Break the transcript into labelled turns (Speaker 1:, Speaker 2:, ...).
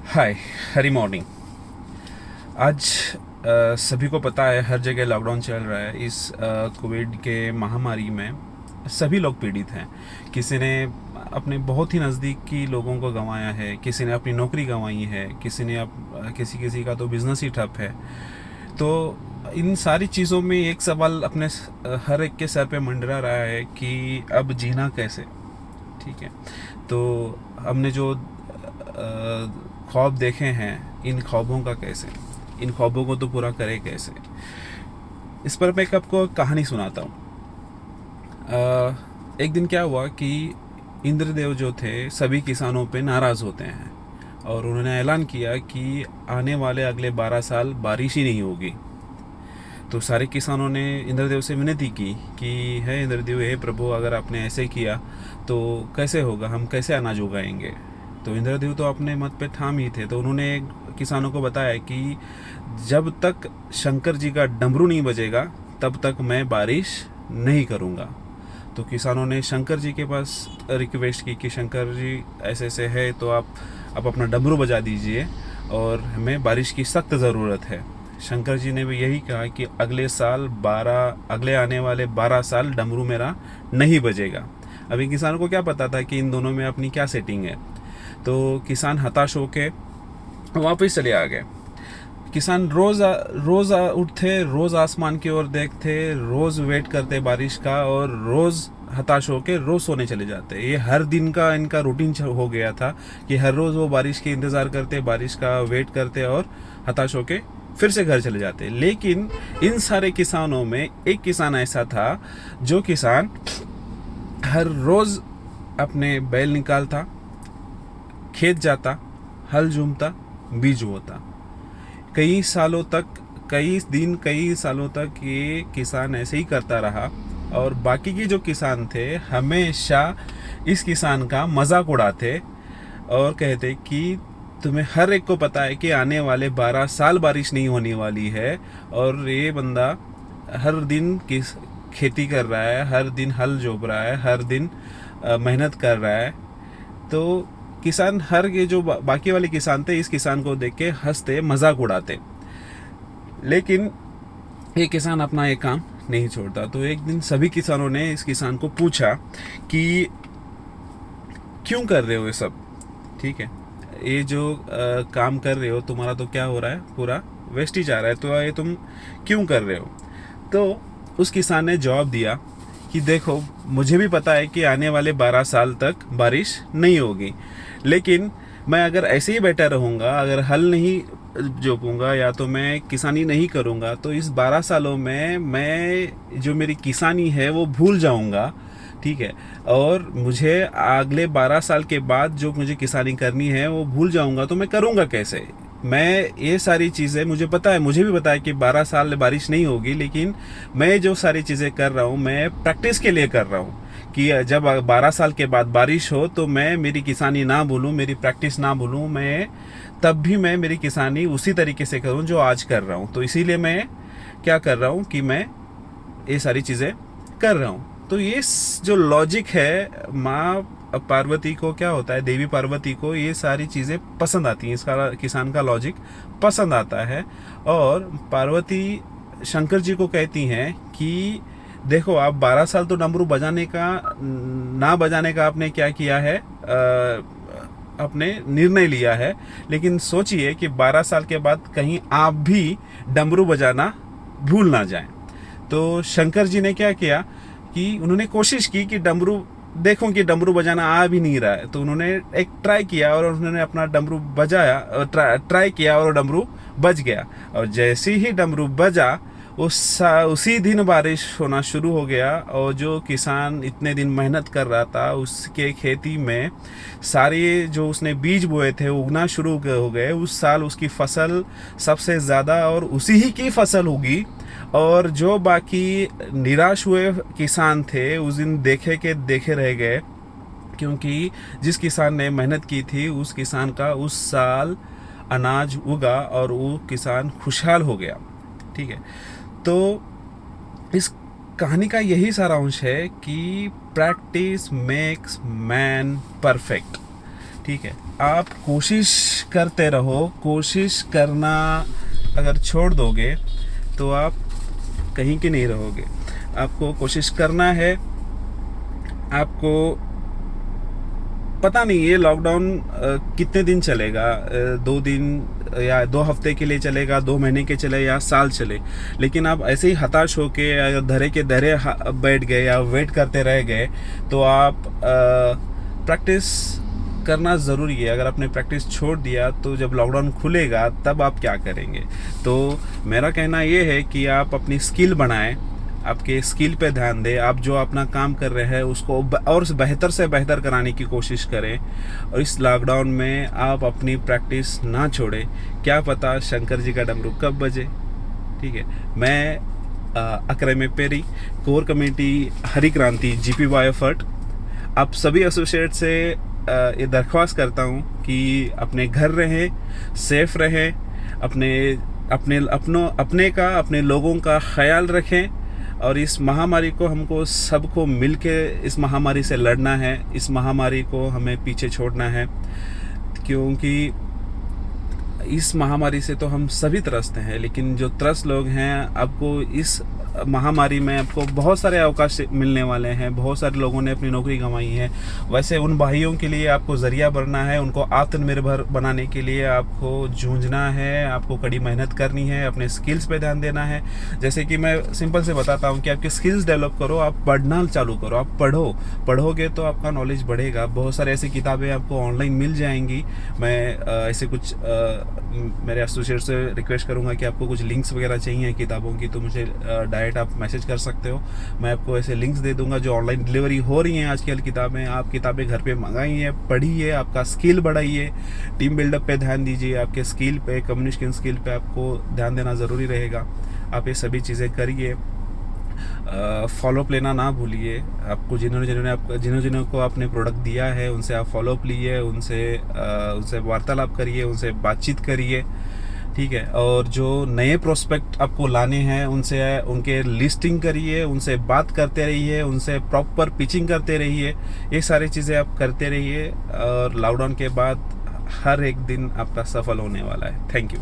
Speaker 1: हाय, हरी morning. आज सभी को पता है हर जगह लॉकडाउन चल रहा है। इस कोविड के महामारी में सभी लोग पीड़ित हैं। किसी ने अपने बहुत ही नज़दीकी लोगों को गंवाया है, किसी ने अपनी नौकरी गंवाई है, किसी ने किसी किसी का तो बिज़नेस ही ठप है। तो इन सारी चीज़ों में एक सवाल अपने हर एक के सर पे मंडरा रहा है कि अब जीना कैसे। ठीक है, तो हमने जो ख्वाब देखे हैं, इन ख्वाबों का कैसे, इन ख्वाबों को तो पूरा करे कैसे। इस पर मैं एक आपको कहानी सुनाता हूँ। एक दिन क्या हुआ कि इंद्रदेव जो थे सभी किसानों पे नाराज़ होते हैं और उन्होंने ऐलान किया कि आने वाले अगले 12 साल बारिश ही नहीं होगी। तो सारे किसानों ने इंद्रदेव से विनती की कि है इंद्रदेव, हे प्रभु, अगर आपने ऐसे किया तो कैसे होगा, हम कैसे अनाज उगाएंगे। तो इंद्रदेव तो अपने मत पे ठाम ही थे। तो उन्होंने किसानों को बताया कि जब तक शंकर जी का डमरू नहीं बजेगा तब तक मैं बारिश नहीं करूँगा। तो किसानों ने शंकर जी के पास रिक्वेस्ट की कि शंकर जी, ऐसे ऐसे है तो आप अपना डमरू बजा दीजिए और हमें बारिश की सख्त ज़रूरत है। शंकर जी ने भी यही कहा कि अगले आने वाले 12 साल डमरू मेरा नहीं बजेगा। अभी किसानों को क्या पता था कि इन दोनों में अपनी क्या सेटिंग है। तो किसान हताश होके वापस चले आ गए। किसान रोज उठते, रोज आसमान की ओर देखते, रोज वेट करते बारिश का और रोज हताश होके रोज सोने चले जाते। ये हर दिन का इनका रूटीन हो गया था कि हर रोज वो बारिश के इंतजार करते, बारिश का वेट करते और हताश होके फिर से घर चले जाते। लेकिन इन सारे किसानों में एक किसान ऐसा था जो किसान हर रोज अपने बैल निकालता, खेत जाता, हल जूमता, बीज बोता। कई सालों तक ये किसान ऐसे ही करता रहा और बाकी के जो किसान थे हमेशा इस किसान का मजाक उड़ाते और कहते कि तुम्हें हर एक को पता है कि आने वाले 12 साल बारिश नहीं होने वाली है और ये बंदा हर दिन खेती कर रहा है, हर दिन हल जोत रहा है, हर दिन मेहनत कर रहा है। तो किसान, हर ये जो बाकी वाले किसान थे, इस किसान को देख के हंसते, मजाक उड़ाते। लेकिन ये किसान अपना ये काम नहीं छोड़ता। तो एक दिन सभी किसानों ने इस किसान को पूछा कि क्यों कर रहे हो ये सब। ठीक है, ये जो काम कर रहे हो तुम्हारा तो क्या हो रहा है, पूरा वेस्ट ही जा रहा है, तो ये तुम क्यों कर रहे हो। तो उस किसान ने जवाब दिया कि देखो, मुझे भी पता है कि आने वाले 12 साल तक बारिश नहीं होगी, लेकिन मैं अगर ऐसे ही बैठा रहूँगा, अगर हल नहीं जोपूंगा या तो मैं किसानी नहीं करूँगा, तो इस 12 सालों में मैं जो मेरी किसानी है वो भूल जाऊँगा। ठीक है, और मुझे अगले 12 साल के बाद जो मुझे किसानी करनी है वो भूल जाऊँगा, तो मैं करूँगा कैसे। मैं ये सारी चीज़ें, मुझे पता है, मुझे भी पता है कि 12 साल बारिश नहीं होगी, लेकिन मैं जो सारी चीज़ें कर रहा हूँ मैं प्रैक्टिस के लिए कर रहा हूँ कि जब 12 साल के बाद बारिश हो तो मैं मेरी किसानी ना भूलूँ, मेरी प्रैक्टिस ना भूलूँ, मैं तब भी मैं मेरी किसानी उसी तरीके से करूँ जो आज कर रहा हूँ। तो इसीलिए मैं क्या कर रहा हूँ कि मैं ये सारी चीज़ें कर रहा हूँ। तो ये जो लॉजिक है, माँ पार्वती को क्या होता है, देवी पार्वती को ये सारी चीज़ें पसंद आती हैं, इसका किसान का लॉजिक पसंद आता है। और पार्वती शंकर जी को कहती हैं कि देखो, आप 12 साल तो डमरू बजाने का ना बजाने का आपने क्या किया है, अपने निर्णय लिया है, लेकिन सोचिए कि 12 साल के बाद कहीं आप भी डमरू बजाना भूल ना जाएं। तो शंकर जी ने क्या किया कि उन्होंने कोशिश की कि डमरू, देखो कि डमरू बजाना आ भी नहीं रहा है, तो उन्होंने एक ट्राई किया और उन्होंने अपना डमरू बजाया, ट्राई किया और डमरू बज गया। और जैसे ही डमरू बजा उसी दिन बारिश होना शुरू हो गया और जो किसान इतने दिन मेहनत कर रहा था उसके खेती में सारे जो उसने बीज बोए थे उगना शुरू हो गए। उस साल उसकी फसल सबसे ज़्यादा और उसी ही की फसल होगी। और जो बाकी निराश हुए किसान थे उस दिन देखे रह गए, क्योंकि जिस किसान ने मेहनत की थी उस किसान का उस साल अनाज उगा और वो किसान खुशहाल हो गया। ठीक है, तो इस कहानी का यही सारांश है कि प्रैक्टिस मेक्स मैन परफेक्ट। ठीक है, आप कोशिश करते रहो। कोशिश करना अगर छोड़ दोगे तो आप कहीं के नहीं रहोगे। आपको कोशिश करना है। आपको पता नहीं ये लॉकडाउन कितने दिन चलेगा, 2 दिन या 2 हफ्ते के लिए चलेगा, 2 महीने के चले या साल चले, लेकिन आप ऐसे ही हताश होके अगर धरे के धरे बैठ गए या वेट करते रह गए तो आप प्रैक्टिस करना ज़रूरी है। अगर आपने प्रैक्टिस छोड़ दिया तो जब लॉकडाउन खुलेगा तब आप क्या करेंगे। तो मेरा कहना ये है कि आप अपनी स्किल बढ़ाएं, आपके स्किल पे ध्यान दें। आप जो अपना काम कर रहे हैं उसको और बेहतर से बेहतर कराने की कोशिश करें, और इस लॉकडाउन में आप अपनी प्रैक्टिस ना छोड़ें। क्या पता शंकर जी का डमरू कब बजे। ठीक है, मैं अकरम पेरी, कोर कमेटी हरी क्रांति GPY एफर्ट, आप सभी एसोसिएट से ये दरख्वास्त करता हूँ कि अपने घर रहें, सेफ रहें, अपने लोगों का ख्याल रखें, और इस महामारी को हमको सबको मिलके इस महामारी से लड़ना है। इस महामारी को हमें पीछे छोड़ना है, क्योंकि इस महामारी से तो हम सभी त्रस्त हैं, लेकिन जो त्रस्त लोग हैं, आपको इस महामारी में आपको बहुत सारे अवकाश मिलने वाले हैं। बहुत सारे लोगों ने अपनी नौकरी गंवाई है। वैसे उन भाइयों के लिए आपको जरिया बनना है, उनको आत्मनिर्भर बनाने के लिए आपको जूझना है, आपको कड़ी मेहनत करनी है, अपने स्किल्स पे ध्यान देना है। जैसे कि मैं सिंपल से बताता हूँ कि आपके स्किल्स डेवलप करो, आप पढ़ना चालू करो, आप पढ़ोगे तो आपका नॉलेज बढ़ेगा। बहुत सारे ऐसी किताबें आपको ऑनलाइन मिल जाएंगी। मैं ऐसे कुछ मेरे एसोसिएट से रिक्वेस्ट करूँगा कि आपको कुछ लिंक्स वगैरह चाहिए किताबों की, तो मुझे डायरेक्ट आप मैसेज कर सकते हो। मैं आपको ऐसे लिंक्स दे दूंगा जो ऑनलाइन डिलीवरी हो रही हैं आजकल किताबें। आप किताबें घर पे मंगाइए, पढ़िए, आपका स्किल बढ़ाइए, टीम बिल्डअप पे ध्यान दीजिए, आपके स्किल पे, कम्युनिकेशन स्किल पे आपको ध्यान देना ज़रूरी रहेगा। आप ये सभी चीज़ें करिए। फॉलोअप लेना ना भूलिए। आपको जिन्होंने को आपने प्रोडक्ट दिया है उनसे आप फॉलोअप लीजिए, उनसे वार्तालाप करिए, उनसे बातचीत करिए। ठीक है, और जो नए प्रोस्पेक्ट आपको लाने हैं उनके लिस्टिंग करिए, उनसे बात करते रहिए, उनसे प्रॉपर पिचिंग करते रहिए। ये सारी चीज़ें आप करते रहिए, और लॉकडाउन के बाद हर एक दिन आपका सफल होने वाला है। Thank you.